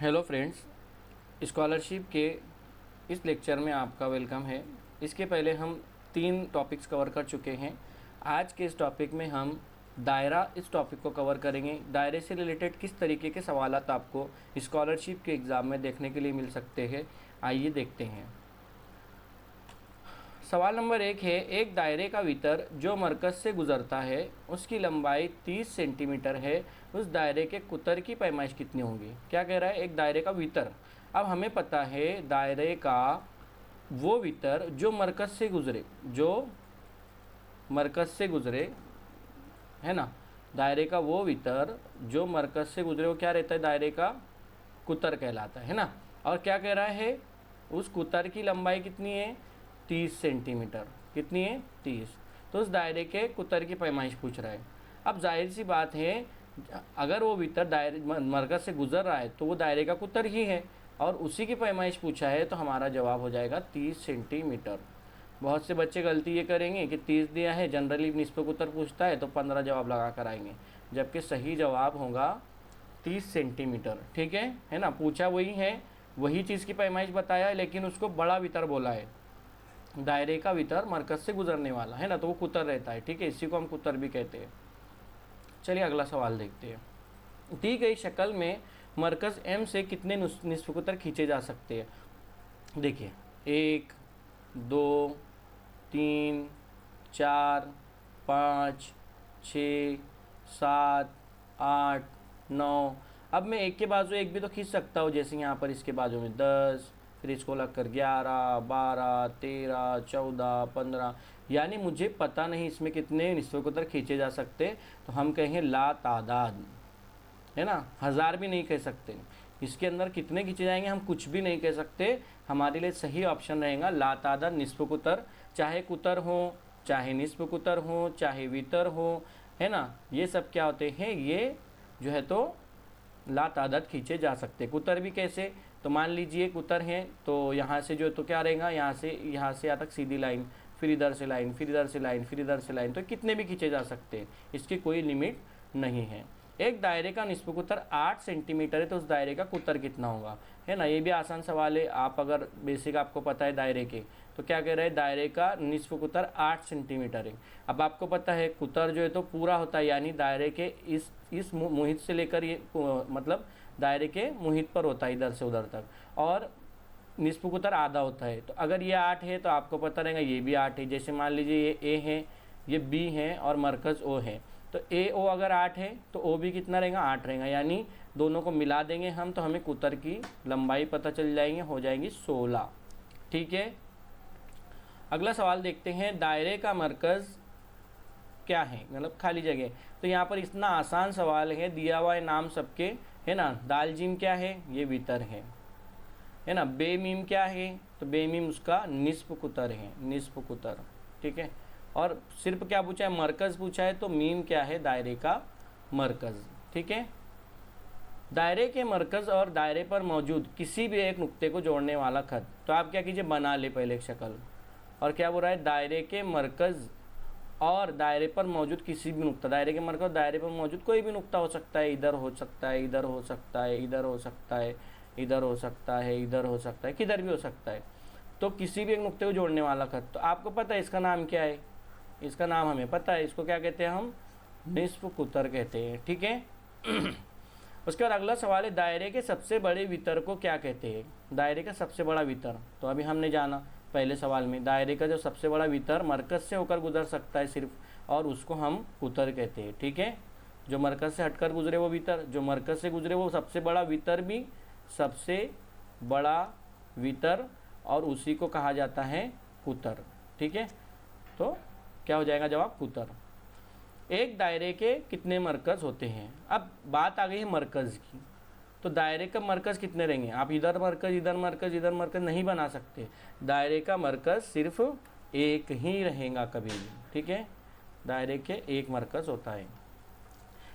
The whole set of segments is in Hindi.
हेलो फ्रेंड्स, स्कॉलरशिप के इस लेक्चर में आपका वेलकम है। इसके पहले हम 3 टॉपिक्स कवर कर चुके हैं। आज के इस टॉपिक में हम दायरा इस टॉपिक को कवर करेंगे। दायरे से रिलेटेड किस तरीके के सवालात आपको स्कॉलरशिप के एग्ज़ाम में देखने के लिए मिल सकते हैं, आइए देखते हैं। सवाल नंबर 1 है, एक दायरे का वितर जो मरकज़ से गुजरता है उसकी लंबाई 30 सेंटीमीटर है, उस दायरे के कुतर की पैमाइश कितनी होगी। क्या कह रहा है, एक दायरे का वितर। अब हमें पता है दायरे का वो वितर जो मरकज़ से गुजरे, जो मरकज़ से गुजरे, है ना। दायरे का वो वितर जो मरकज़ से गुजरे वो क्या रहता है, दायरे का कुतर कहलाता है ना। और क्या कह रहा है, उस कुतर की लंबाई कितनी है, 30 सेंटीमीटर। कितनी है, 30। तो उस दायरे के कुतर की पैमाइश पूछ रहा है। अब जाहिर सी बात है, अगर वो वितर दायरे मरकज़ से गुजर रहा है तो वो दायरे का कुतर ही है और उसी की पैमाइश पूछा है, तो हमारा जवाब हो जाएगा 30 सेंटीमीटर। बहुत से बच्चे गलती ये करेंगे कि 30 दिया है, जनरली निस्बत कुतर पूछता है तो 15 जवाब लगा कर आएंगे, जबकि सही जवाब होगा 30 सेंटीमीटर। ठीक है ना। पूछा वही है, वही चीज़ की पैमाइश बताया है, लेकिन उसको बड़ा वितर बोला है। दायरे का वितर मरकज़ से गुजरने वाला है ना, तो वो कुतर रहता है। ठीक है, इसी को हम कुतर भी कहते हैं। चलिए अगला सवाल देखते हैं। दी गई शक्ल में मरकज़ एम से कितने निस्फ कुतर खींचे जा सकते हैं। देखिए, 1 2 3 4 5 6 7 8 9। अब मैं एक के बाजू एक भी तो खींच सकता हूँ, जैसे यहाँ पर इसके बाजू में 10, फिर इसको लगकर 11 12 13 14 15, यानी मुझे पता नहीं इसमें कितने निस्फ कुतर खींचे जा सकते, तो हम कहेंगे ला तादाद, है ना। 1000 भी नहीं कह सकते, इसके अंदर कितने खींचे जाएंगे हम कुछ भी नहीं कह सकते। हमारे लिए सही ऑप्शन रहेगा ला तादाद निस्फ कुतर। चाहे कुतर हो, चाहे निस्फ कुतर हो, चाहे वितर हो, है ना, ये सब क्या होते हैं, ये जो है तो ला तादाद खींचे जा सकते। कुतर भी कैसे, तो मान लीजिए कुतर हैं तो यहाँ से जो है तो क्या रहेगा, यहाँ से यहाँ तक सीधी लाइन, फिर इधर से लाइन, फिर इधर से लाइन, फिर इधर से लाइन, तो कितने भी खींचे जा सकते हैं, इसकी कोई लिमिट नहीं है। एक दायरे का निस्फ कुतर 8 सेंटीमीटर है, तो उस दायरे का कुतर कितना होगा, है ना। ये भी आसान सवाल है। आप अगर बेसिक आपको पता है दायरे के, तो क्या कह रहे हैं, दायरे का निस्फ कुतर 8 सेंटीमीटर है। अब आपको पता है कुतर जो है तो पूरा होता है, यानी दायरे के इस मुहित से लेकर ये मतलब दायरे के मुहित पर होता है, इधर से उधर तक, और निस्फ कुतर आधा होता है। तो अगर ये 8 है तो आपको पता रहेगा ये भी 8 है। जैसे मान लीजिए ये ए है, ये बी है और मरकज़ ओ है, तो ए ओ अगर 8 है तो ओ भी कितना रहेगा, 8 रहेगा। यानी दोनों को मिला देंगे हम तो हमें कुतर की लंबाई पता चल जाएंगे, हो जाएंगी 16। ठीक है, अगला सवाल देखते हैं। दायरे का मरकज़ क्या है, मतलब खाली जगह। तो यहाँ पर इतना आसान सवाल है, दिया हुआ है नाम सबके, है ना। दाल जीम क्या है, ये वितर है ना। बेमीम क्या है, तो बेमीम उसका निस्फ कुतर है, निस्फ कुतर। ठीक है, और सिर्फ क्या पूछा है, मरकज़ पूछा है, तो मीम क्या है, दायरे का मरकज़। ठीक है, दायरे के मरकज़ और दायरे पर मौजूद किसी भी एक नुक्ते को जोड़ने वाला खत। तो आप क्या कीजिए, बना ले पहले एक शक्ल। और क्या बोल रहा है, दायरे के मरकज़ और दायरे पर मौजूद किसी भी नुक्ता। दायरे के मरकज़, दायरे पर मौजूद कोई भी नुक्ता हो सकता है, इधर हो सकता है, इधर हो सकता है, इधर हो सकता है, इधर हो सकता है, इधर हो सकता है, किधर भी हो सकता है। तो किसी भी एक नुक्ते को जोड़ने वाला खत। तो आपको पता है इसका नाम क्या है, इसका नाम हमें पता है, इसको क्या कहते हैं, हम निस्फ कुतर कहते हैं। ठीक है, उसके बाद अगला सवाल है, दायरे के सबसे बड़े वितर को क्या कहते हैं। दायरे का सबसे बड़ा वितर, तो अभी हमने जाना पहले सवाल में, दायरे का जो सबसे बड़ा वितर मरकज़ से होकर गुजर सकता है सिर्फ, और उसको हम कुतर कहते हैं। ठीक है, जो मरकज़ से हटकर गुजरे वो वितर, जो मरकज़ से गुजरे वो सबसे बड़ा वितर भी सबसे बड़ा वितर, और उसी को कहा जाता है कुतर। ठीक है, तो क्या हो जाएगा जवाब, कुतर। एक दायरे के कितने मरकज़ होते हैं। अब बात आ गई है मरकज़ की, तो दायरे का मरकज़ कितने रहेंगे। आप इधर मरकज़, इधर मरकज़, इधर मरकज़ नहीं बना सकते। दायरे का मरकज़ सिर्फ एक ही रहेगा कभी भी। ठीक है, दायरे के एक मरकज़ होता है।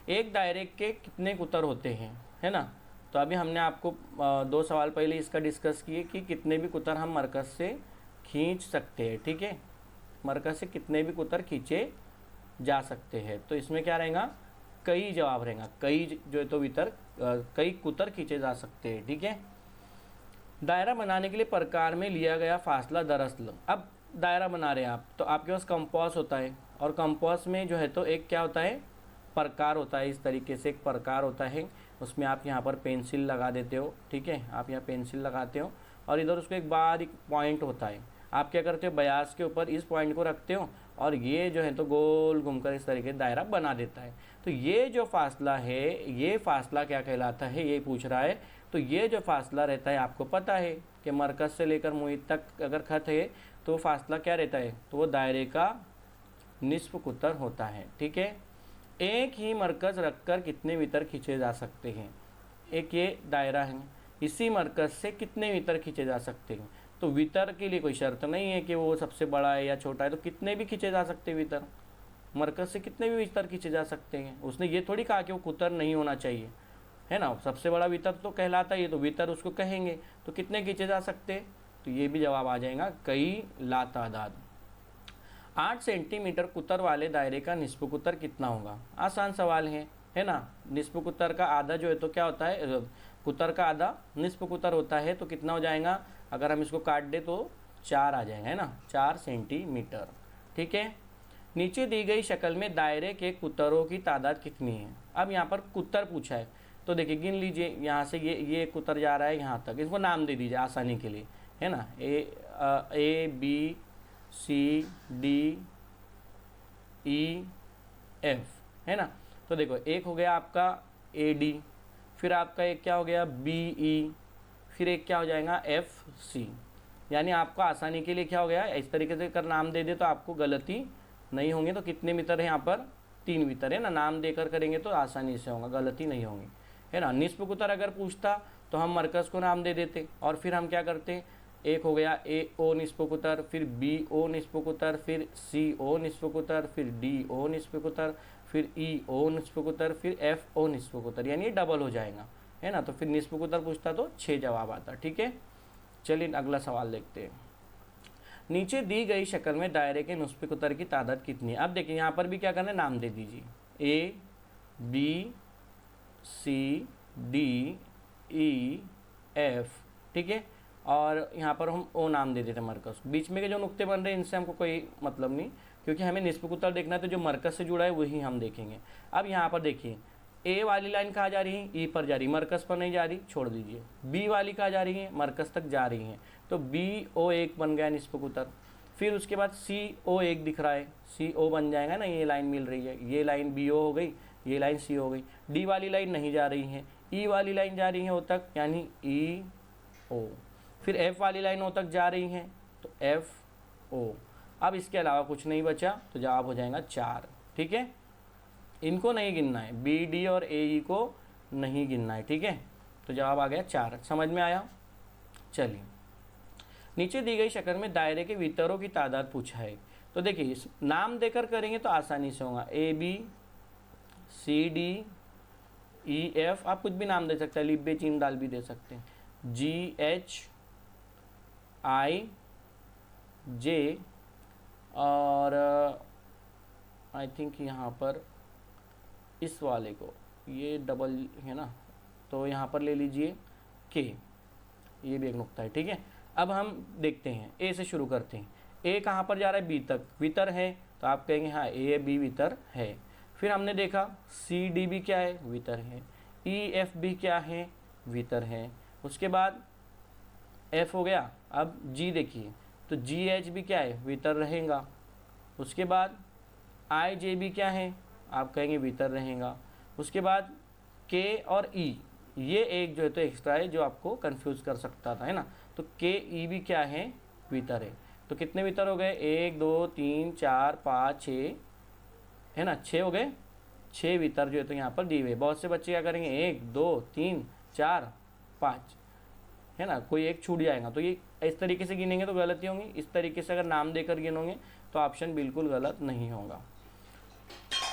एक दायरे के कितने कुतर होते हैं, है ना। तो अभी हमने आपको 2 सवाल पहले इसका डिस्कस किए कि कितने भी कुतर हम मरकज़ से खींच सकते हैं। ठीक है, मरकज़ से कितने भी कुतर खींचे जा सकते हैं। तो इसमें क्या रहेगा, कई जवाब रहेगा, कई जो है तो वितर कई कुतर खींचे जा सकते हैं। ठीक है, दायरा बनाने के लिए प्रकार में लिया गया फासला दरअसल, अब दायरा बना रहे हैं आप तो आपके पास कंपास होता है और कंपास में जो है तो एक क्या होता है, प्रकार होता है। इस तरीके से एक प्रकार होता है, उसमें आप यहाँ पर पेंसिल लगा देते हो। ठीक है, आप यहाँ पेंसिल लगाते हो और इधर उसको एक बारीक पॉइंट होता है। आप क्या करते हो, बयास के ऊपर इस पॉइंट को रखते हो और ये जो है तो गोल घूमकर इस तरीके से दायरा बना देता है। तो ये जो फासला है, ये फासला क्या कहलाता है, ये पूछ रहा है। तो ये जो फासला रहता है, आपको पता है कि मरकज़ से लेकर मुहित तक अगर खत है तो फासला क्या रहता है, तो वो दायरे का निस्फ कुतर होता है। ठीक है, एक ही मरकज़ रखकर कितने वितर खींचे जा सकते हैं, एक ये दायरा है, इसी मरकज़ से कितने वितर खींचे जा सकते हैं। तो वितर के लिए कोई शर्त नहीं है कि वो सबसे बड़ा है या छोटा है, तो कितने भी खींचे जा सकते हैं वितर, मरकज़ से कितने भी वितर खींचे जा सकते हैं। उसने ये थोड़ी कहा कि वो कुतर नहीं होना चाहिए, है ना, सबसे बड़ा वितर तो कहलाता है, तो वितर उसको कहेंगे। तो कितने खींचे जा सकते हैं, तो ये भी जवाब आ जाएगा कई लातादाद। 8 सेंटीमीटर कुतर वाले दायरे का निस्फ कुतर कितना होगा, आसान सवाल है ना। निस्फ कुतर का आधा जो है तो क्या होता है, कुतर का आधा निस्फ कुतर होता है, तो कितना हो जाएगा, अगर हम इसको काट दे तो 4 आ जाएगा, है ना, 4 सेंटीमीटर। ठीक है, नीचे दी गई शक्ल में दायरे के कुतरों की तादाद कितनी है। अब यहाँ पर कुतर पूछा है, तो देखिए गिन लीजिए, यहाँ से ये कुतर जा रहा है यहाँ तक, इसको नाम दे दीजिए आसानी के लिए, है ना, A B C D E F, है ना। तो देखो एक हो गया आपका ए डी, फिर आपका एक क्या हो गया बी ई, फिर एक क्या हो जाएगा एफ सी। यानी आपको आसानी के लिए क्या हो गया, इस तरीके से कर नाम दे दे तो आपको गलती नहीं होंगी। तो कितने मीटर है यहाँ पर, 3 मीटर है ना, नाम देकर करेंगे तो आसानी से होगा, गलती नहीं होंगी, है ना। निस्फ कुतर अगर पूछता तो हम मरकज़ को नाम दे देते और फिर हम क्या करते, एक हो गया ए ओ निस्फ कुतर, फिर बी ओ निस्फ कुतर, फिर सी ओ निस्फ कुतर, फिर डी ओ निस्फ कुतर, फिर ई ओ निस्फ कुतर, फिर एफ ओ निस्फ कुतर, यानी ये डबल हो जाएगा, है ना। तो फिर निस्फ कुतर पूछता तो 6 जवाब आता। ठीक है, चलिए अगला सवाल देखते हैं। नीचे दी गई शक्ल में दायरे के निस्फ कुतर की तादाद कितनी है। अब देखिए यहाँ पर भी क्या करना है, नाम दे दीजिए, A B C D E F. ठीक है, और यहाँ पर हम ओ नाम दे देते हैं मरकज़। बीच में के जो नुक्ते बन रहे हैं इनसे हमको कोई मतलब नहीं, क्योंकि हमें निस्फ कुतर देखना है, तो जो मरकज़ से जुड़ा है वही हम देखेंगे। अब यहाँ पर देखिए ए वाली लाइन कहाँ जा रही है, ई पर जा रही, मरकज़ पर नहीं जा रही, छोड़ दीजिए। बी वाली कहाँ जा रही है, मरकज़ तक जा रही है, तो बी ओ एक बन गया निस्फ कुतर। फिर उसके बाद सी ओ एक दिख रहा है, सी ओ बन जाएगा ना, ये लाइन मिल रही है, ये लाइन बी ओ हो गई, ये लाइन सी हो गई। डी वाली लाइन नहीं जा रही है, ई वाली लाइन जा रही है ओ तक, यानी ई ओ। फिर एफ वाली लाइन ओ तक जा रही है, तो एफ ओ। अब इसके अलावा कुछ नहीं बचा, तो जवाब हो जाएगा 4। ठीक है, इनको नहीं गिनना है, बी डी और ए ई को नहीं गिनना है। ठीक है, तो जवाब आ गया 4। समझ में आया। चलिए, नीचे दी गई शक्ल में दायरे के वितरों की तादाद पूछा है। तो देखिए इस नाम देकर करेंगे तो आसानी से होगा, A B C D E F, आप कुछ भी नाम दे सकते हैं, लिब्बे चीन दाल भी दे सकते हैं, जी एच आई जे, और आई थिंक यहाँ पर इस वाले को, ये डबल है ना, तो यहाँ पर ले लीजिए के, ये भी एक नुक्ता है। ठीक है, अब हम देखते हैं, ए से शुरू करते हैं। ए कहाँ पर जा रहा है, बी तक, वितर है, तो आप कहेंगे हाँ ए बी वितर है। फिर हमने देखा सी डी भी क्या है, वितर है, ई एफ भी क्या है, वितर है। उसके बाद एफ हो गया, अब जी देखिए, तो जी एच भी क्या है, वितर रहेगा। उसके बाद आई जे भी क्या है, आप कहेंगे वितर रहेगा। उसके बाद के और ई, ये एक जो है तो एक्स्ट्रा है जो आपको कंफ्यूज कर सकता था, है ना। तो के ई भी क्या है, वितर है। तो कितने वितर हो गए, 1 2 3 4 5 6, है ना, 6 हो गए। 6 वितर जो है तो यहाँ पर दिए हुए। बहुत से बच्चे क्या करेंगे, 1 2 3 4 5, है ना, कोई एक छूट जाएगा। तो ये इस तरीके से गिनेंगे तो गलती होंगी, इस तरीके से अगर नाम देकर गिनोगे तो ऑप्शन बिल्कुल गलत नहीं होगा।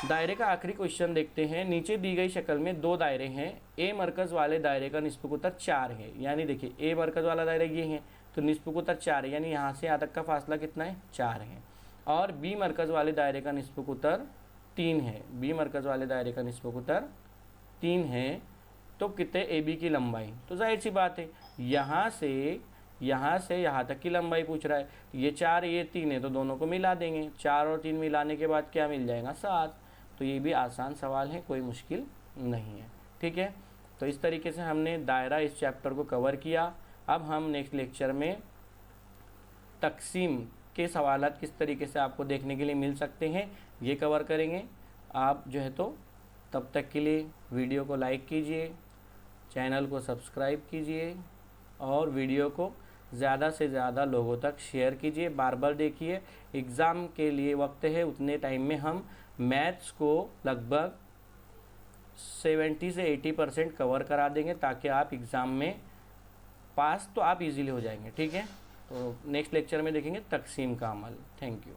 दायरे का आखिरी क्वेश्चन देखते हैं। नीचे दी गई शक्ल में 2 दायरे हैं, ए मरकज़ वाले दायरे का निस्फ कुतर 4 है। यानी देखिए ए मरकज़ वाला दायरा ये है, तो निस्फ कुतर 4 है, यानी यहाँ से यहाँ तक का फासला कितना है, 4 है। और बी मरकज़ वाले दायरे का निस्फ कुतर 3 है, बी मरकज़ वाले दायरे का निस्बत कुतर 3 है, तो कितने ए बी की लंबाई, तो जाहिर सी बात है यहाँ से यहाँ तक की लंबाई पूछ रहा है। ये 4 ये 3 है तो दोनों को मिला देंगे, 4 और 3 मिलाने के बाद क्या मिल जाएगा 7। तो ये भी आसान सवाल है, कोई मुश्किल नहीं है। ठीक है, तो इस तरीके से हमने दायरा इस चैप्टर को कवर किया। अब हम नेक्स्ट लेक्चर में तकसीम के सवालात किस तरीके से आपको देखने के लिए मिल सकते हैं ये कवर करेंगे। आप जो है तो तब तक के लिए वीडियो को लाइक कीजिए, चैनल को सब्सक्राइब कीजिए और वीडियो को ज़्यादा से ज़्यादा लोगों तक शेयर कीजिए। बार बार देखिए, एग्ज़ाम के लिए वक्त है, उतने टाइम में हम मैथ्स को लगभग 70 से 80% कवर करा देंगे ताकि आप एग्ज़ाम में पास तो आप इजीली हो जाएंगे। ठीक है, तो नेक्स्ट लेक्चर में देखेंगे तकसीम का अमल। Thank you.